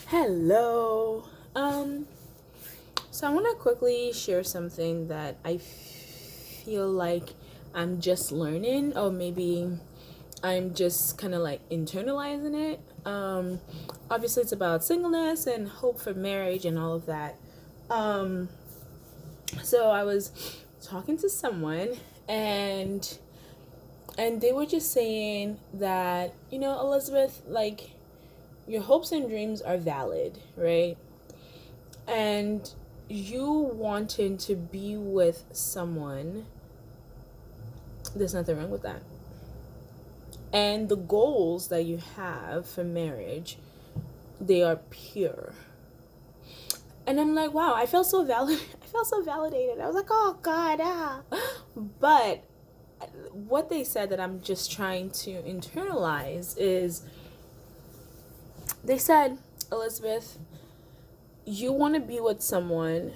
Hello. So I want to quickly share something that I feel like I'm just learning, or maybe I'm just kind of like internalizing it. Obviously, it's about singleness and hope for marriage and all of that. Um, so I was talking to someone, and they were just saying that, Elizabeth, like, your hopes and dreams are valid, right? And you wanting to be with someone, there's nothing wrong with that. And the goals that you have for marriage, they are pure. And I'm like, wow, I felt so valid. I felt so validated. I was like, oh God, ah. But what they said that I'm just trying to internalize is, they said, Elizabeth, you want to be with someone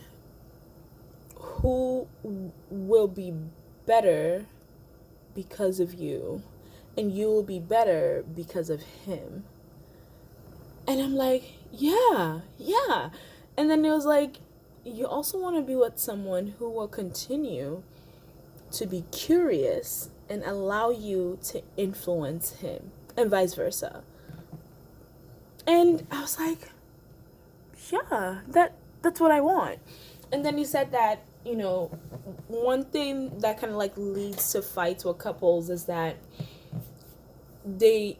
who will be better because of you, and you will be better because of him. And I'm like, yeah, yeah. And then it was like, you also want to be with someone who will continue to be curious and allow you to influence him, and vice versa. And I was like, yeah, that's what I want. And then he said that, one thing that kind of like leads to fights with couples is that they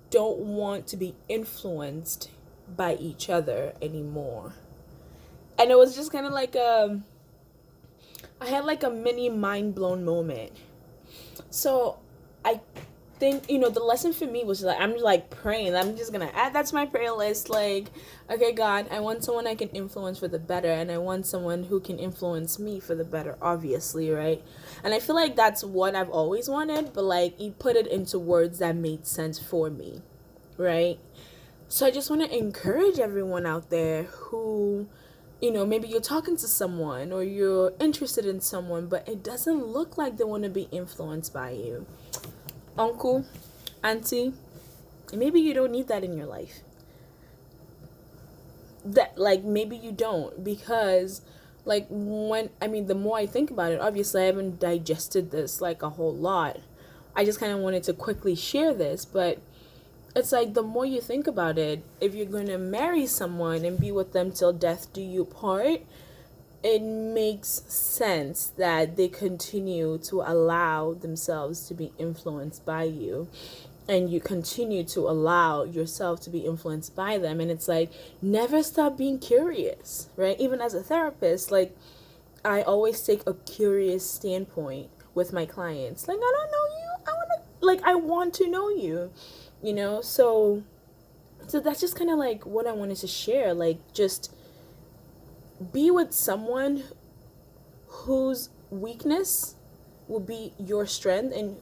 don't want to be influenced by each other anymore. And it was just kind of like I had like a mini mind blown moment. So I think, the lesson for me was like, I'm like praying. I'm just gonna add that to my prayer list. Like, okay, God, I want someone I can influence for the better, and I want someone who can influence me for the better, obviously, right? And I feel like that's what I've always wanted, but like, you put it into words that made sense for me, right? So I just want to encourage everyone out there who, maybe you're talking to someone or you're interested in someone, but it doesn't look like they want to be influenced by you. Uncle, auntie, maybe you don't need that in your life. That, like, maybe you don't, because like, the more I think about it, obviously I haven't digested this like a whole lot. I just kind of wanted to quickly share this, but it's like, the more you think about it, if you're going to marry someone and be with them till death do you part, it makes sense that they continue to allow themselves to be influenced by you, and you continue to allow yourself to be influenced by them. And it's like, never stop being curious, right? Even as a therapist, like, I always take a curious standpoint with my clients. Like, I don't know you, I want to know you, so that's just kind of like what I wanted to share. Like, just be with someone whose weakness will be your strength, and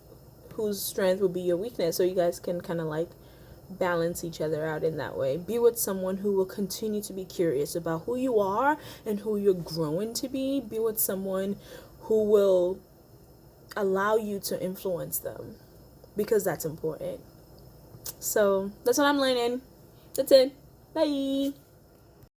whose strength will be your weakness, so you guys can kind of like balance each other out in that way. Be with someone who will continue to be curious about who you are and who you're growing to be. Be with someone who will allow you to influence them, because that's important. So that's what I'm learning. That's it. Bye.